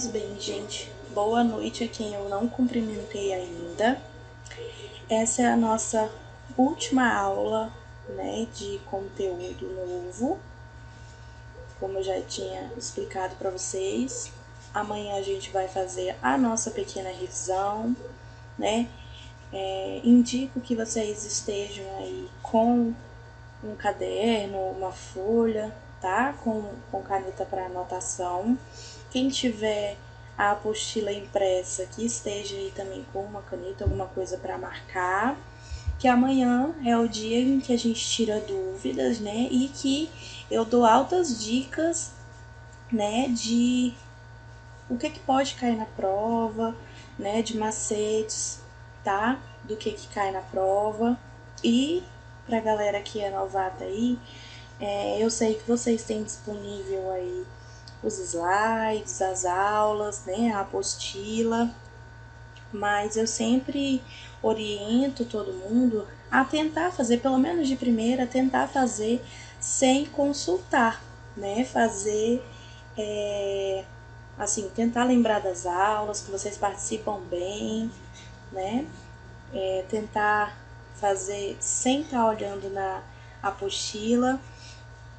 Pois bem, gente, boa noite a quem eu não cumprimentei ainda. Essa é a nossa última aula, né, de conteúdo novo, como eu já tinha explicado para vocês. Amanhã a gente vai fazer a nossa pequena revisão, né? Indico que vocês estejam aí com um caderno, uma folha, tá? Com caneta para anotação. Quem tiver a apostila impressa, que esteja aí também com uma caneta, alguma coisa para marcar, que amanhã é o dia em que a gente tira dúvidas, né? E que eu dou altas dicas, né? De o que pode cair na prova, né? De macetes, tá? Do que cai na prova. E pra galera que é novata aí, eu sei que vocês têm disponível aí os slides, as aulas, né, a apostila, mas eu sempre oriento todo mundo a tentar fazer, pelo menos de primeira, tentar fazer sem consultar, né, fazer, assim, tentar lembrar das aulas, que vocês participam bem, né, tentar fazer sem estar olhando na apostila,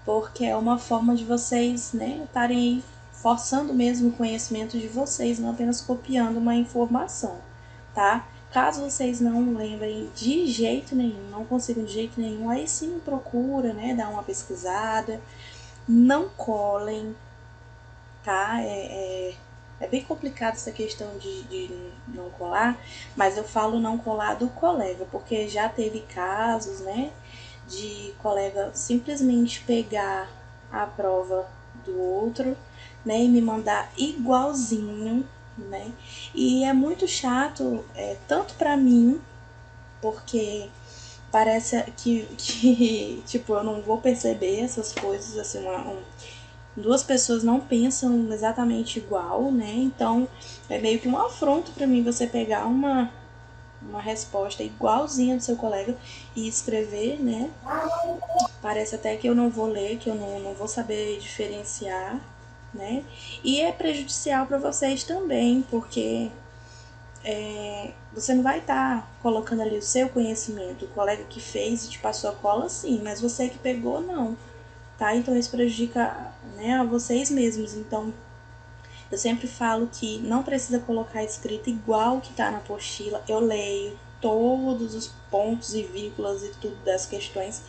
porque é uma forma de vocês, né, estarem aí forçando mesmo o conhecimento de vocês, não apenas copiando uma informação, tá? Caso vocês não lembrem de jeito nenhum, não consigam de jeito nenhum, aí sim procura, né, dar uma pesquisada, não colem, tá? É bem complicado essa questão de não colar, mas eu falo não colar do colega, porque já teve casos, né, de colega simplesmente pegar a prova do outro, né, e me mandar igualzinho, né, e é muito chato, tanto pra mim, porque parece que tipo, eu não vou perceber essas coisas, assim, duas pessoas não pensam exatamente igual, né, então é meio que um afronto pra mim você pegar uma resposta igualzinha do seu colega e escrever, né? Parece até que eu não vou ler, que eu não vou saber diferenciar, né? E é prejudicial para vocês também, porque você não vai estar colocando ali o seu conhecimento. O colega que fez e te passou a cola, sim, mas você que pegou, não. Tá? Então isso prejudica, né, a vocês mesmos. Então eu sempre falo que não precisa colocar escrito igual que está na apostila. Eu leio todos os pontos e vírgulas e tudo das questões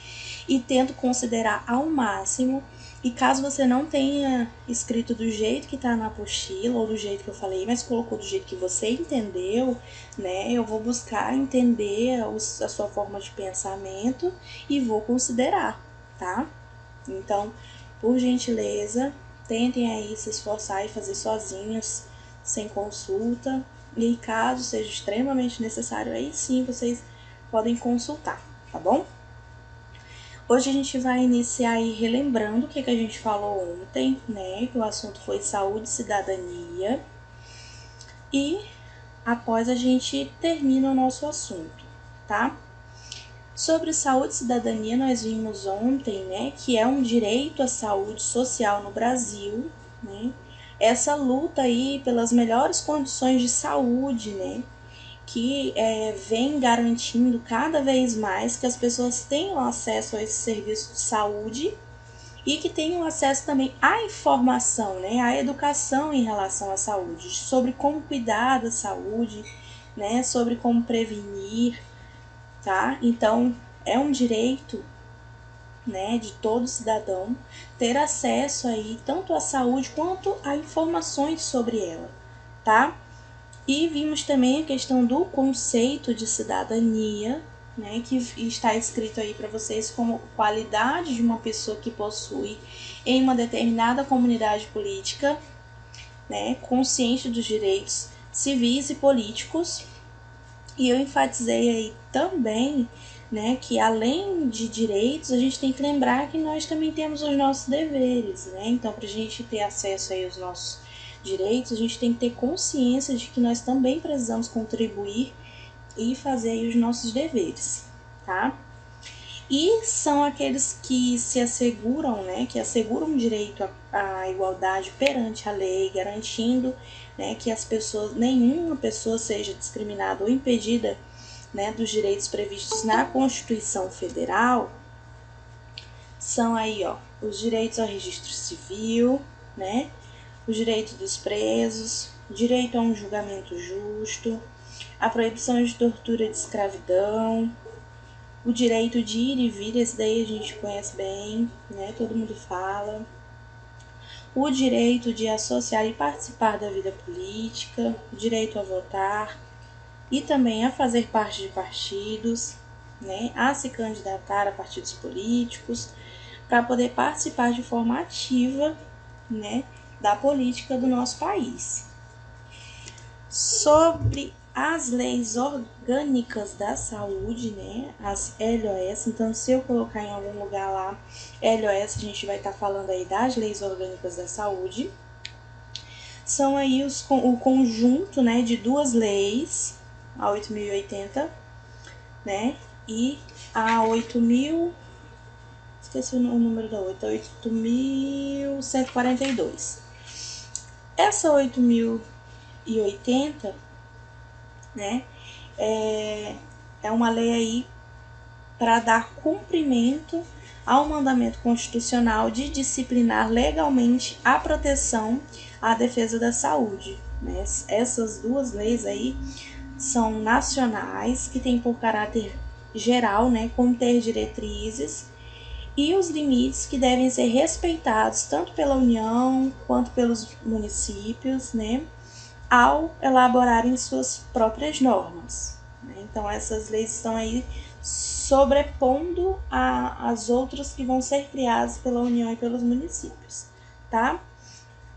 e tento considerar ao máximo. E caso você não tenha escrito do jeito que está na apostila ou do jeito que eu falei, mas colocou do jeito que você entendeu, né? Eu vou buscar entender a sua forma de pensamento e vou considerar, tá? Então, por gentileza, tentem aí se esforçar e fazer sozinhos, sem consulta. E caso seja extremamente necessário, aí sim vocês podem consultar, tá bom? Hoje a gente vai iniciar aí relembrando o que a gente falou ontem, né? Que o assunto foi saúde e cidadania. E após a gente termina o nosso assunto, tá? Sobre saúde e cidadania, nós vimos ontem, né, que é um direito à saúde social no Brasil, né, essa luta aí pelas melhores condições de saúde, né, que vem garantindo cada vez mais que as pessoas tenham acesso a esse serviço de saúde e que tenham acesso também à informação, né, à educação em relação à saúde, sobre como cuidar da saúde, né, sobre como prevenir, tá? Então, é um direito, né, de todo cidadão ter acesso aí tanto à saúde quanto a informações sobre ela, tá? E vimos também a questão do conceito de cidadania, né, que está escrito aí para vocês como qualidade de uma pessoa que possui em uma determinada comunidade política, né, consciente dos direitos civis e políticos. E eu enfatizei aí também, né, que além de direitos, a gente tem que lembrar que nós também temos os nossos deveres, né? Então, para a gente ter acesso aí aos nossos direitos, a gente tem que ter consciência de que nós também precisamos contribuir e fazer aí os nossos deveres, tá? e são aqueles que se asseguram, né, que asseguram o direito à igualdade perante a lei, garantindo, né, que nenhuma pessoa seja discriminada ou impedida, né, dos direitos previstos na Constituição Federal. São aí, ó, os direitos ao registro civil, né, o direito dos presos, direito a um julgamento justo, a proibição de tortura e de escravidão, o direito de ir e vir, esse daí a gente conhece bem, né? Todo mundo fala. O direito de associar e participar da vida política, o direito a votar e também a fazer parte de partidos, né? A se candidatar a partidos políticos, para poder participar de forma ativa, né, da política do nosso país. Sobre as leis orgânicas da saúde, né, as LOS, então se eu colocar em algum lugar lá LOS, a gente vai estar falando aí das leis orgânicas da saúde. São aí o conjunto, né, de duas leis, a 8.080, né, e a 8.000, esqueci o número da outra, 8.142. Essa 8.080, né, é uma lei aí para dar cumprimento ao mandamento constitucional de disciplinar legalmente a proteção à defesa da saúde, né? Essas duas leis aí são nacionais, que têm por caráter geral, né, conter diretrizes e os limites que devem ser respeitados tanto pela União quanto pelos municípios, né, ao elaborarem suas próprias normas. Então, essas leis estão aí sobrepondo as outras que vão ser criadas pela União e pelos municípios, tá?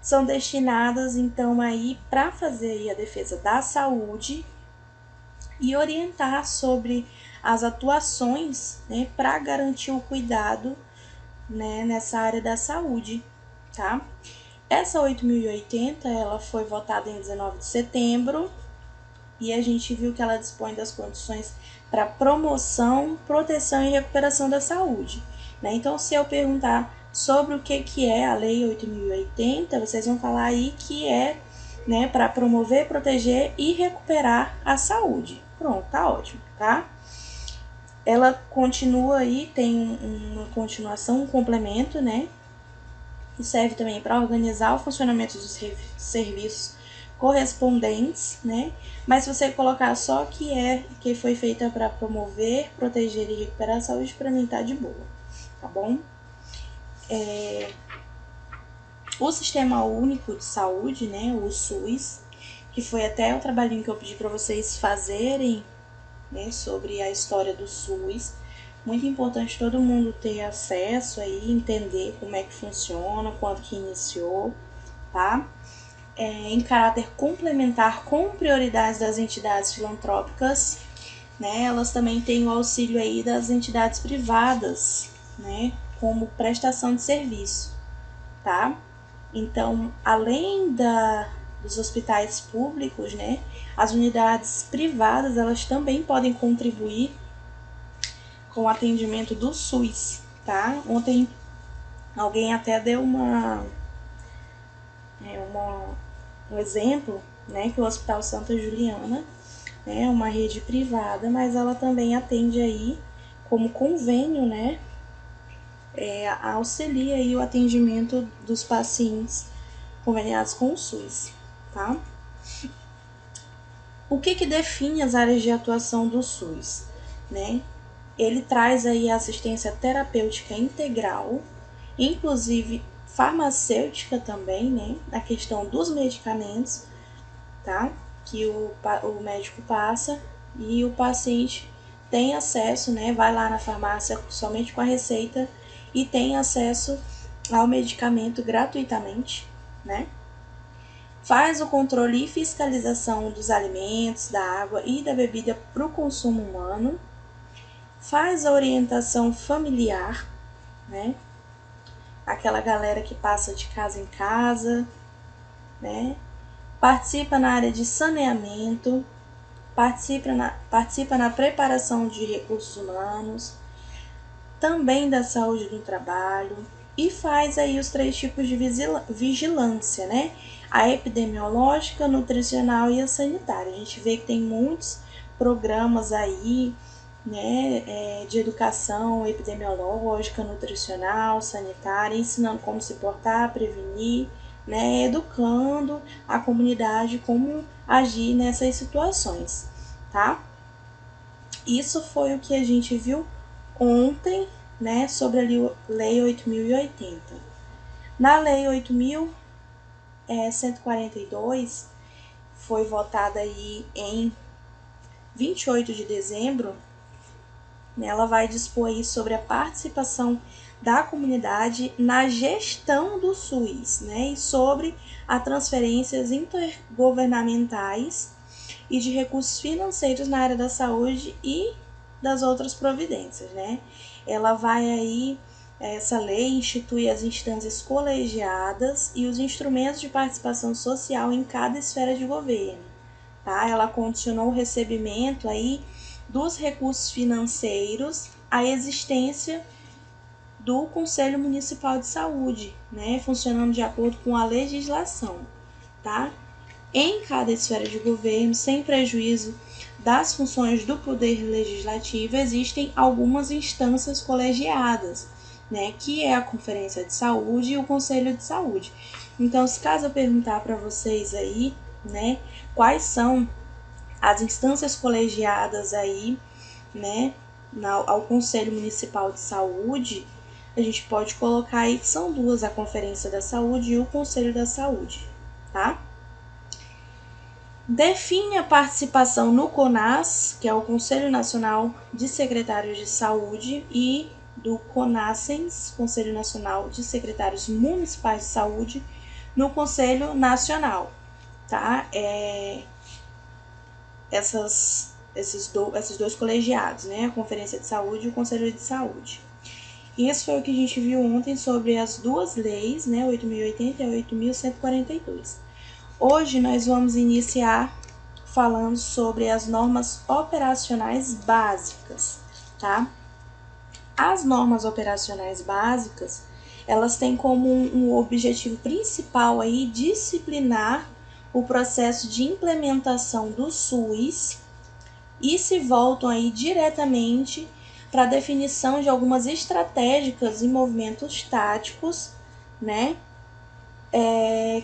São destinadas, então, aí para fazer aí a defesa da saúde e orientar sobre as atuações, né, para garantir o cuidado, né, nessa área da saúde, tá? Essa 8.080, ela foi votada em 19 de setembro e a gente viu que ela dispõe das condições para promoção, proteção e recuperação da saúde, né? Então, se eu perguntar sobre o que é a Lei 8.080, vocês vão falar aí que é, né, para promover, proteger e recuperar a saúde. Pronto, tá ótimo, tá? Ela continua aí, tem uma continuação, um complemento, né? E serve também para organizar o funcionamento dos serviços correspondentes, né? Mas se você colocar só que foi feita para promover, proteger e recuperar a saúde, para mim tá de boa, tá bom? O Sistema Único de Saúde, né, o SUS, que foi até o trabalhinho que eu pedi para vocês fazerem, né, sobre a história do SUS. Muito importante todo mundo ter acesso aí, entender como é que funciona, quando que iniciou, tá? Em caráter complementar com prioridades das entidades filantrópicas, né? Elas também têm o auxílio aí das entidades privadas, né? Como prestação de serviço, tá? Então, além dos hospitais públicos, né? As unidades privadas, elas também podem contribuir com o atendimento do SUS, tá? Ontem alguém até deu um exemplo, né, que o Hospital Santa Juliana é uma rede privada, mas ela também atende aí como convênio, né, auxilia aí o atendimento dos pacientes conveniados com o SUS, tá? O que define as áreas de atuação do SUS, né? Ele traz aí a assistência terapêutica integral, inclusive farmacêutica também, né? A questão dos medicamentos, tá? Que o médico passa e o paciente tem acesso, né? Vai lá na farmácia somente com a receita e tem acesso ao medicamento gratuitamente, né? Faz o controle e fiscalização dos alimentos, da água e da bebida para o consumo humano. Faz a orientação familiar, né? Aquela galera que passa de casa em casa, né? Participa na área de saneamento, participa na preparação de recursos humanos, também da saúde do trabalho e faz aí os 3 tipos de vigilância, né? A epidemiológica, nutricional e a sanitária. A gente vê que tem muitos programas aí, né, de educação epidemiológica, nutricional, sanitária, ensinando como se portar, prevenir, né, educando a comunidade como agir nessas situações, tá? Isso foi o que a gente viu ontem, né, sobre a Lei 8.080. Na Lei 8.142, foi votada aí em 28 de dezembro, ela vai dispor aí sobre a participação da comunidade na gestão do SUS, né, e sobre as transferências intergovernamentais e de recursos financeiros na área da saúde e das outras providências, né. Ela vai aí, essa lei institui as instâncias colegiadas e os instrumentos de participação social em cada esfera de governo, tá? Ela condicionou o recebimento aí dos recursos financeiros à existência do Conselho Municipal de Saúde, né, funcionando de acordo com a legislação, tá? Em cada esfera de governo, sem prejuízo das funções do Poder Legislativo, existem algumas instâncias colegiadas, né, que é a Conferência de Saúde e o Conselho de Saúde. Então, se caso eu perguntar para vocês aí, né, quais são as instâncias colegiadas aí, né, ao Conselho Municipal de Saúde, a gente pode colocar aí que são 2, a Conferência da Saúde e o Conselho da Saúde, tá? Define a participação no CONAS, que é o Conselho Nacional de Secretários de Saúde, e do CONASENS, Conselho Nacional de Secretários Municipais de Saúde, no Conselho Nacional, tá? Esses 2 colegiados, né? A Conferência de Saúde e o Conselho de Saúde. Isso foi o que a gente viu ontem sobre as 2 leis, né? 8.080 e 8.142. Hoje nós vamos iniciar falando sobre as normas operacionais básicas, tá? As normas operacionais básicas, elas têm como um objetivo principal aí disciplinar o processo de implementação do SUS e se voltam aí diretamente para a definição de algumas estratégicas e movimentos táticos, né,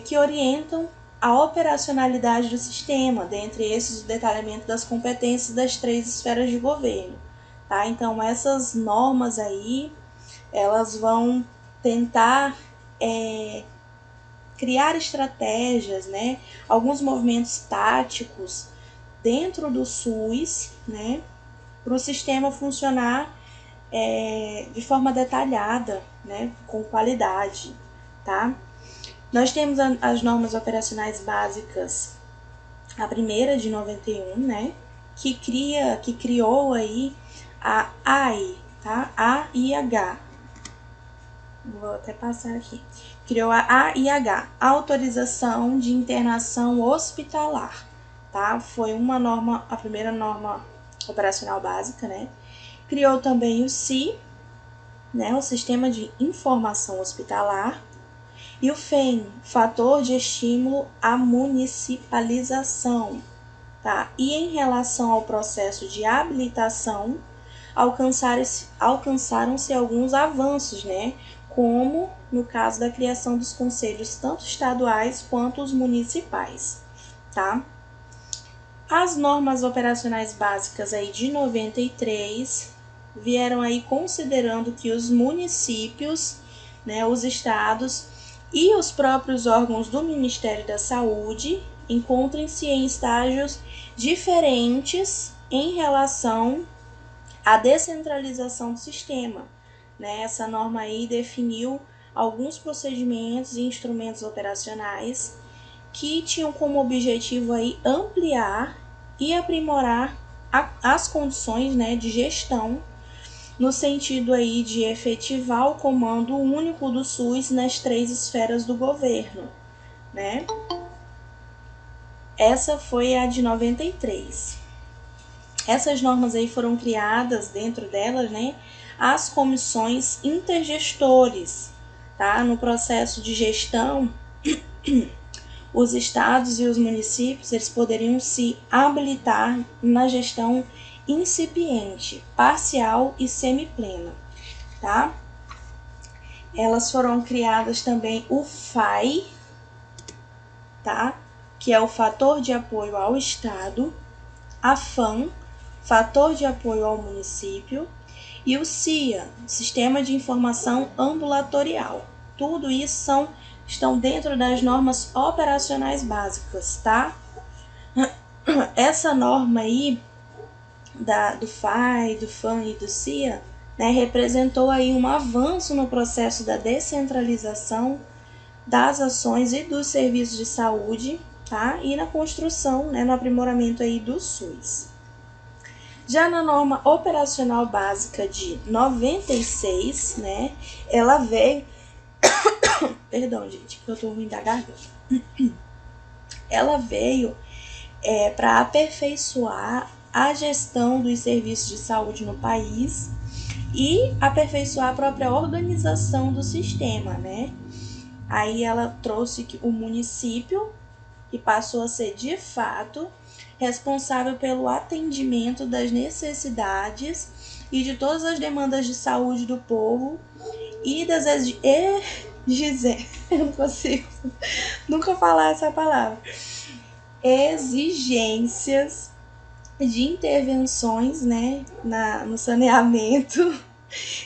que orientam a operacionalidade do sistema, dentre esses o detalhamento das competências das 3 esferas de governo, tá? Então, essas normas aí, elas vão tentar criar estratégias, né, alguns movimentos táticos dentro do SUS, né, para o sistema funcionar de forma detalhada, né, com qualidade, tá? Nós temos as normas operacionais básicas, a primeira de 91, né, que criou aí a AI, tá? AIH. Vou até passar aqui. Criou a AIH, Autorização de Internação Hospitalar, tá? Foi a primeira norma operacional básica, né? Criou também o SI, né, o Sistema de Informação Hospitalar, e o FEM, Fator de Estímulo à Municipalização, tá? E em relação ao processo de habilitação, alcançaram-se alguns avanços, né? Como no caso da criação dos conselhos tanto estaduais quanto os municipais, tá? As normas operacionais básicas aí de 93 vieram aí considerando que os municípios, né, os estados e os próprios órgãos do Ministério da Saúde encontrem-se em estágios diferentes em relação à descentralização do sistema, né? Essa norma aí definiu alguns procedimentos e instrumentos operacionais que tinham como objetivo aí ampliar e aprimorar as condições, né, de gestão, no sentido aí de efetivar o comando único do SUS nas 3 esferas do governo, né? Essa foi a de 93. Essas normas aí foram criadas, dentro delas, né, as comissões intergestores, tá? No processo de gestão, os estados e os municípios, eles poderiam se habilitar na gestão incipiente, parcial e semiplena, tá? Elas foram criadas também o FAI, tá? Que é o fator de apoio ao estado, a FAM, fator de apoio ao município, e o CIA, Sistema de Informação Ambulatorial. Tudo isso estão dentro das normas operacionais básicas, tá? Essa norma aí do FAI, do FAM e do CIA, né, representou aí um avanço no processo da descentralização das ações e dos serviços de saúde, tá? E na construção, né, no aprimoramento aí do SUS. Já na norma operacional básica de 96, né, ela veio... Perdão, gente, que eu tô ruim da garganta. Ela veio para aperfeiçoar a gestão dos serviços de saúde no país e aperfeiçoar a própria organização do sistema, né? Aí ela trouxe que o município, que passou a ser de fato responsável pelo atendimento das necessidades e de todas as demandas de saúde do povo e das eu não consigo nunca falar essa palavra, exigências de intervenções, né, no saneamento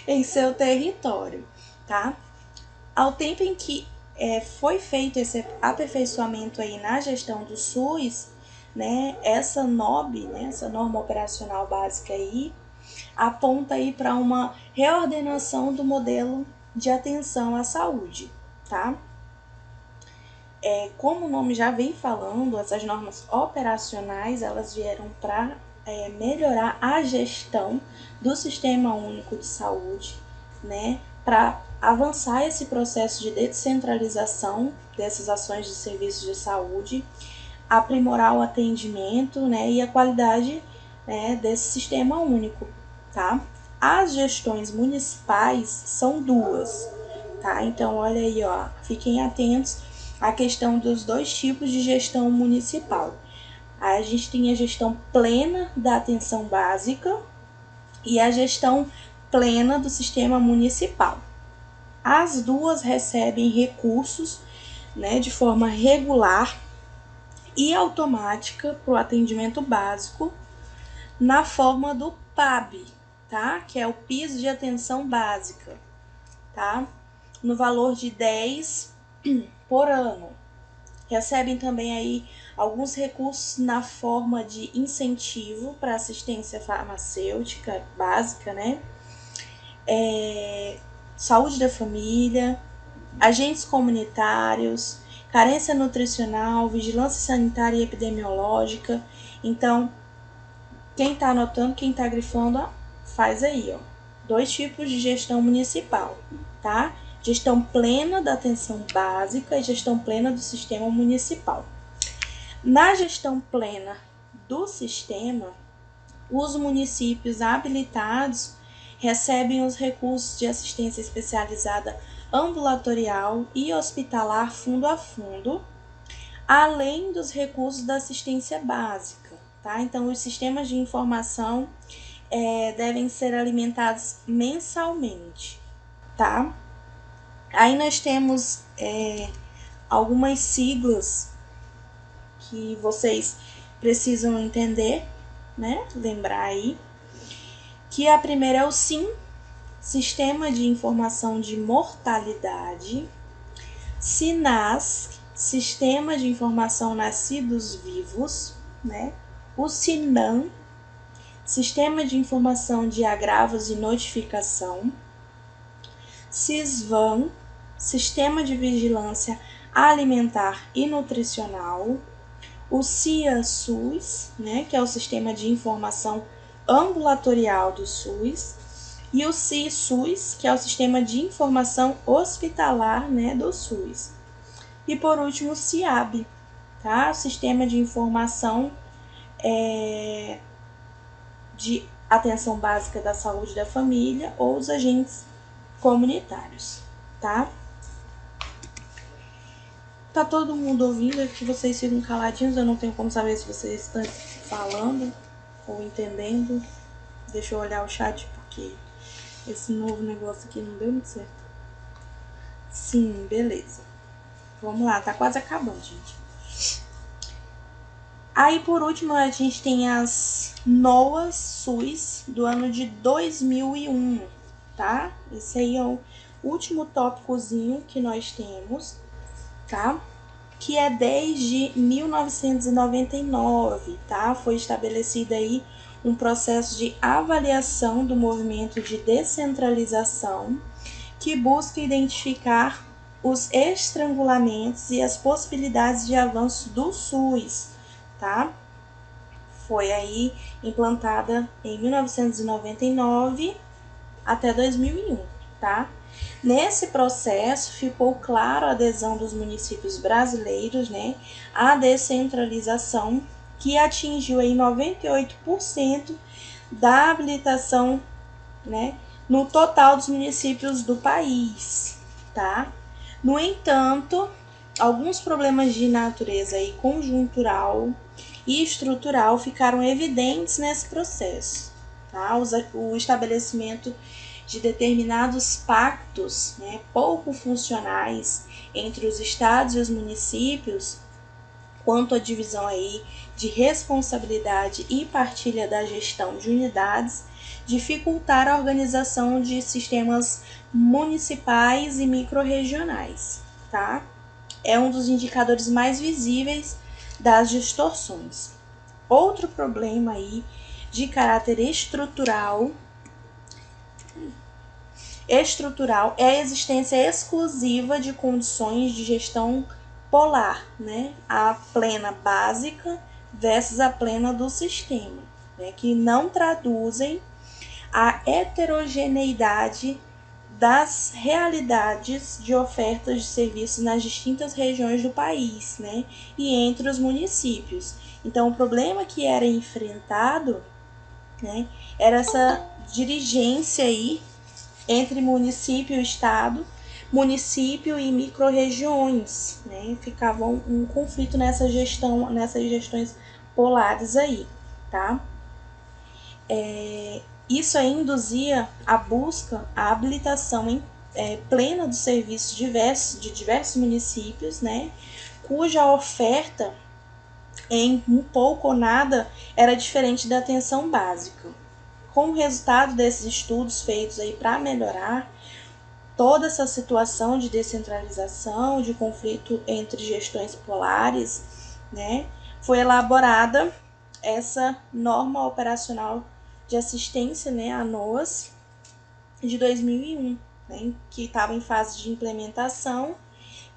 em seu território, tá? Ao tempo em que foi feito esse aperfeiçoamento aí na gestão do SUS, né, essa NOB, né, essa norma operacional básica aí, aponta aí para uma reordenação do modelo de atenção à saúde, tá? Como o nome já vem falando, essas normas operacionais, elas vieram para melhorar a gestão do Sistema Único de Saúde, né, para avançar esse processo de descentralização dessas ações de serviços de saúde, aprimorar o atendimento, né, e a qualidade, né, desse sistema único, tá? As gestões municipais são duas, tá? Então, olha aí, ó, fiquem atentos à questão dos dois tipos de gestão municipal. A gente tem a gestão plena da atenção básica e a gestão plena do sistema municipal. As duas recebem recursos, né, de forma regular e automática para o atendimento básico na forma do PAB, tá? Que é o piso de atenção básica, tá? No valor de 10 por ano. Recebem também aí alguns recursos na forma de incentivo para assistência farmacêutica básica, né? Saúde da família, agentes comunitários, carência nutricional, vigilância sanitária e epidemiológica. Então, quem está anotando, quem está grifando, faz aí, ó. 2 tipos de gestão municipal, tá? Gestão plena da atenção básica e gestão plena do sistema municipal. Na gestão plena do sistema, os municípios habilitados recebem os recursos de assistência especializada ambulatorial e hospitalar fundo a fundo, além dos recursos da assistência básica, tá? Então, os sistemas de informação devem ser alimentados mensalmente, tá? Aí nós temos algumas siglas que vocês precisam entender, né? Lembrar aí. Que a primeira é o SIM, Sistema de Informação de Mortalidade. SINASC, Sistema de Informação Nascidos Vivos, né? O SINAM, Sistema de Informação de Agravos e Notificação. SISVAN, Sistema de Vigilância Alimentar e Nutricional. O CIA-SUS, né, que é o Sistema de Informação Ambulatorial do SUS. E o CISUS, que é o Sistema de Informação Hospitalar, né, do SUS. E por último, o CIAB, tá? O Sistema de Informação de atenção básica da saúde da família ou os agentes comunitários, tá? Tá todo mundo ouvindo? É que vocês ficam caladinhos, eu não tenho como saber se vocês estão falando ou entendendo. Deixa eu olhar o chat porque esse novo negócio aqui não deu muito certo. Sim, beleza. Vamos lá, tá quase acabando, gente. Aí, por último, a gente tem as NOAAs SUS do ano de 2001, tá? Esse aí é o último tópicozinho que nós temos, tá? Que é desde 1999, tá? Foi estabelecido aí um processo de avaliação do movimento de descentralização que busca identificar os estrangulamentos e as possibilidades de avanço do SUS, tá? Foi aí implantada em 1999 até 2001, tá? Nesse processo ficou claro a adesão dos municípios brasileiros, né, à descentralização, que atingiu aí 98% da habilitação, né, no total dos municípios do país, tá? No entanto, alguns problemas de natureza aí conjuntural e estrutural ficaram evidentes nesse processo, tá? O estabelecimento de determinados pactos, né, pouco funcionais entre os estados e os municípios, quanto à divisão aí de responsabilidade e partilha da gestão de unidades, dificultar a organização de sistemas municipais e microrregionais, tá? É um dos indicadores mais visíveis das distorções. Outro problema aí de caráter estrutural é a existência exclusiva de condições de gestão polar, né? A plena básica versus a plena do sistema, né? Que não traduzem a heterogeneidade das realidades de ofertas de serviços nas distintas regiões do país, né? E entre os municípios. Então, o problema que era enfrentado, né, era essa dirigência aí entre município e estado, município e microrregiões, né? Ficava um conflito nessas gestões polares aí, tá? Isso aí induzia a busca, a habilitação plena dos serviços de diversos municípios, né? Cuja oferta em um pouco ou nada era diferente da atenção básica. Com o resultado desses estudos feitos aí para melhorar toda essa situação de descentralização, de conflito entre gestões polares, né, foi elaborada essa norma operacional de assistência, né, a NOAS, de 2001, né, que estava em fase de implementação,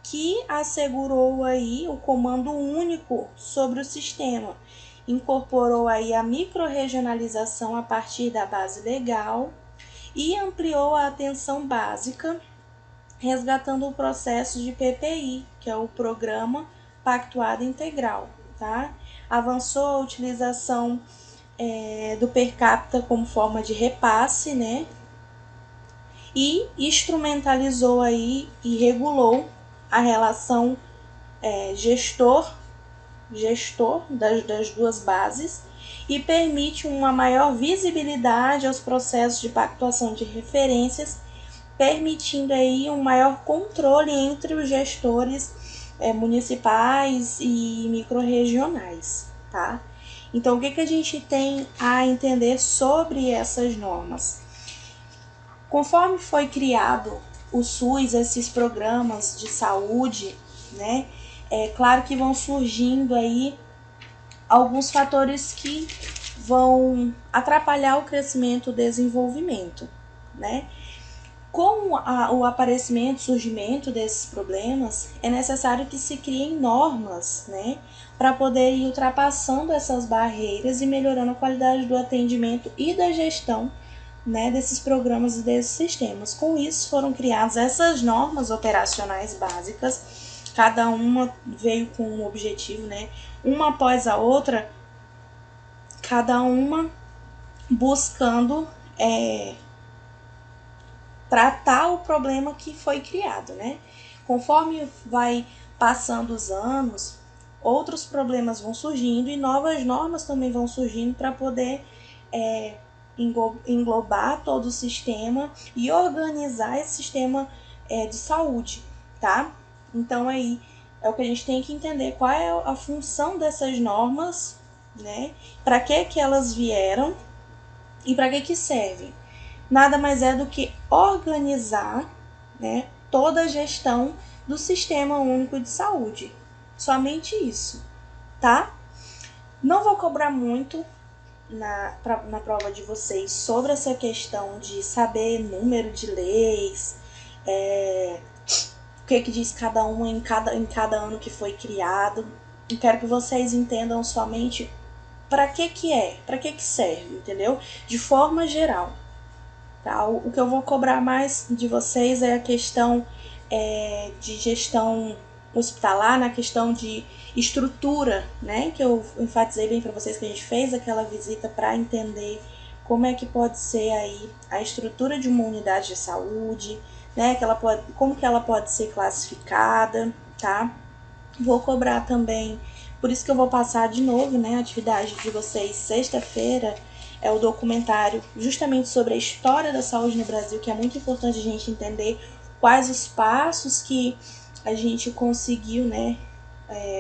que assegurou aí o comando único sobre o sistema, incorporou aí a microrregionalização a partir da base legal e ampliou a atenção básica, resgatando o processo de PPI, que é o Programa Pactuado Integral, tá? Avançou a utilização do per capita como forma de repasse, né? E instrumentalizou aí e regulou a relação gestor das duas bases e permite uma maior visibilidade aos processos de pactuação de referências, permitindo aí um maior controle entre os gestores municipais e microrregionais, tá? Então, o que a gente tem a entender sobre essas normas? Conforme foi criado o SUS, esses programas de saúde, né? É claro que vão surgindo aí alguns fatores que vão atrapalhar o crescimento e o desenvolvimento, né? Com o aparecimento, surgimento desses problemas, é necessário que se criem normas, né, para poder ir ultrapassando essas barreiras e melhorando a qualidade do atendimento e da gestão, né, desses programas e desses sistemas. Com isso, foram criadas essas normas operacionais básicas, cada uma veio com um objetivo, né, uma após a outra, cada uma buscando tratar o problema que foi criado, né? Conforme vai passando os anos, outros problemas vão surgindo e novas normas também vão surgindo para poder englobar todo o sistema e organizar esse sistema de saúde, tá? Então aí é o que a gente tem que entender, qual é a função dessas normas, né? Para que elas vieram e para que servem. Nada mais é do que organizar, né, toda a gestão do Sistema Único de Saúde. Somente isso, tá? Não vou cobrar muito na prova de vocês sobre essa questão de saber número de leis, o que diz cada uma em cada ano que foi criado. Eu quero que vocês entendam somente para que é, para que serve, entendeu? De forma geral. Tá? O que eu vou cobrar mais de vocês é a questão de gestão hospitalar, na questão de estrutura, né? Que eu enfatizei bem para vocês, que a gente fez aquela visita para entender como é que pode ser aí a estrutura de uma unidade de saúde, né? Como que ela pode ser classificada, tá? Vou cobrar também, por isso que eu vou passar de novo, né? A atividade de vocês sexta-feira é o documentário justamente sobre a história da saúde no Brasil, que é muito importante a gente entender quais os passos que a gente conseguiu, né,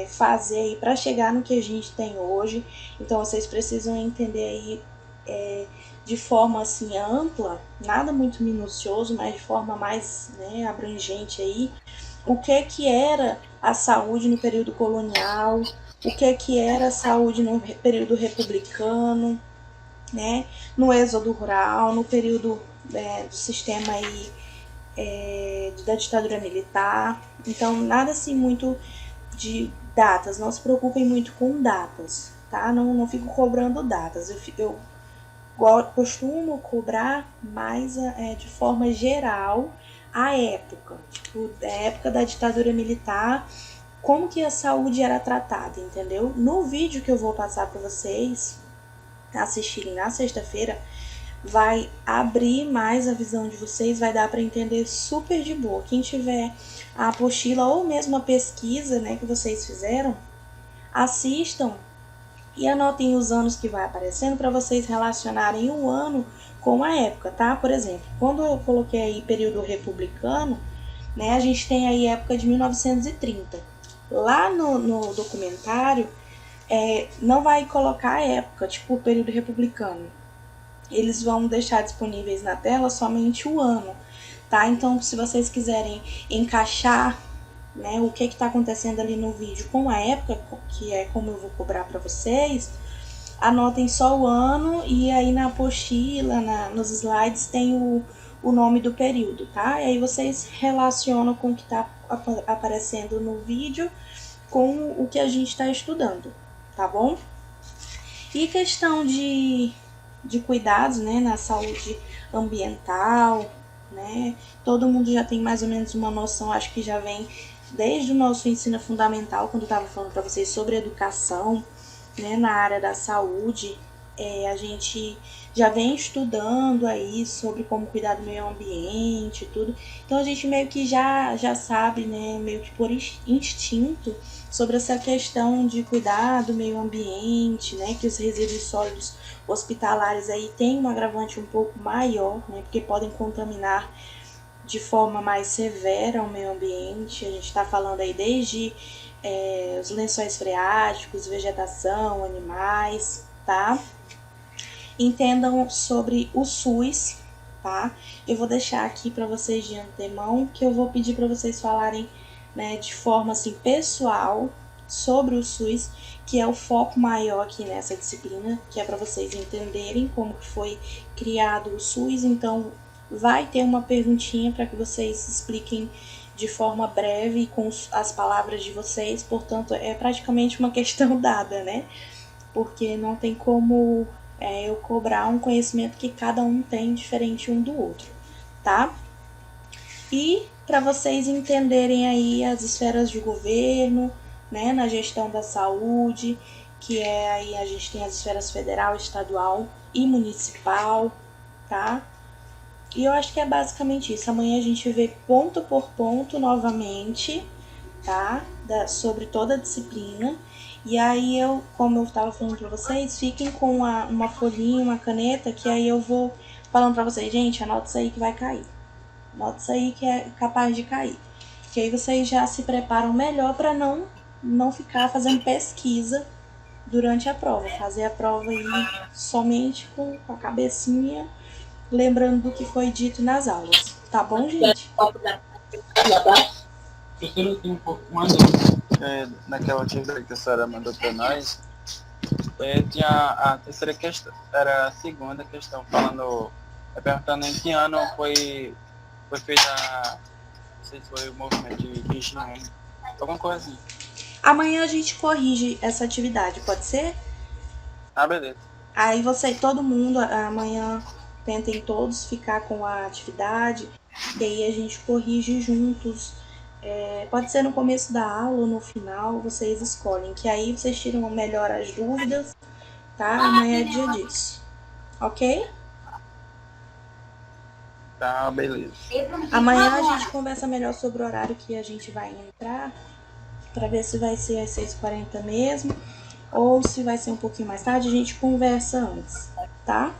fazer aí para chegar no que a gente tem hoje. Então vocês precisam entender aí de forma assim ampla, nada muito minucioso, mas de forma mais, né, abrangente aí, o que era a saúde no período colonial, o que era a saúde no período republicano, né, no êxodo rural, no período do sistema aí, da ditadura militar. Então, nada assim muito de datas, não se preocupem muito com datas, tá? Não fico cobrando datas, eu costumo cobrar mais de forma geral a época, tipo, a época da ditadura militar, como que a saúde era tratada, entendeu? No vídeo que eu vou passar para vocês assistirem na sexta-feira, vai abrir mais a visão de vocês, vai dar para entender super de boa. Quem tiver a apostila ou mesmo a pesquisa, né, que vocês fizeram, assistam e anotem os anos que vai aparecendo para vocês relacionarem o ano com a época, tá? Por exemplo, quando eu coloquei aí período republicano, né, a gente tem aí a época de 1930. Lá no documentário, não vai colocar a época, tipo o período republicano. Eles vão deixar disponíveis na tela somente o ano, tá? Então, se vocês quiserem encaixar, né, o que está acontecendo ali no vídeo com a época, que é como eu vou cobrar para vocês, anotem só o ano e aí na apostila, nos slides tem o nome do período, tá? E aí vocês relacionam com o que está aparecendo no vídeo com o que a gente está estudando, tá bom? E questão de cuidados, né, na saúde ambiental, né? Todo mundo já tem mais ou menos uma noção, acho que já vem desde o nosso ensino fundamental, quando eu estava falando para vocês sobre educação, né, na área da saúde. A gente já vem estudando aí sobre como cuidar do meio ambiente e tudo. Então a gente meio que já sabe, né, meio que por instinto, sobre essa questão de cuidar do meio ambiente, né, que os resíduos sólidos hospitalares aí têm um agravante um pouco maior, né, porque podem contaminar de forma mais severa o meio ambiente. A gente está falando aí desde os lençóis freáticos, vegetação, animais, tá? Entendam sobre o SUS, tá? Eu vou deixar aqui para vocês de antemão, que eu vou pedir para vocês falarem, né, de forma assim pessoal sobre o SUS, que é o foco maior aqui nessa disciplina, que é para vocês entenderem como que foi criado o SUS. Então vai ter uma perguntinha para que vocês expliquem de forma breve e com as palavras de vocês. Portanto, é praticamente uma questão dada, né? Porque não tem como eu cobrar um conhecimento que cada um tem diferente um do outro, tá? E para vocês entenderem aí as esferas de governo, né, na gestão da saúde, que é aí a gente tem as esferas federal, estadual e municipal, tá? E eu acho que é basicamente isso. Amanhã a gente vê ponto por ponto novamente, tá? Sobre toda a disciplina. E aí eu, como eu estava falando para vocês, fiquem com uma folhinha, uma caneta, que aí eu vou falando para vocês, gente, anota isso aí que vai cair. Anota isso aí que é capaz de cair. Que aí vocês já se preparam melhor para não ficar fazendo pesquisa durante a prova. Fazer a prova aí somente com a cabecinha, lembrando do que foi dito nas aulas. Tá bom, gente? Eu tenho um pouco uma dúvida. Naquela atividade que a senhora mandou para nós, tinha a terceira questão, era a segunda questão, perguntando em que ano foi feita, não sei se foi o movimento de higiene, alguma coisa assim. Amanhã a gente corrige essa atividade, pode ser? Ah, beleza. Aí todo mundo, amanhã tentem todos ficar com a atividade, e aí a gente corrige juntos. Pode ser no começo da aula ou no final, vocês escolhem, que aí vocês tiram melhor as dúvidas, tá? Amanhã é dia disso, ok? Tá, beleza. Amanhã a gente conversa melhor sobre o horário que a gente vai entrar, para ver se vai ser às 6h40 mesmo, ou se vai ser um pouquinho mais tarde, a gente conversa antes, tá?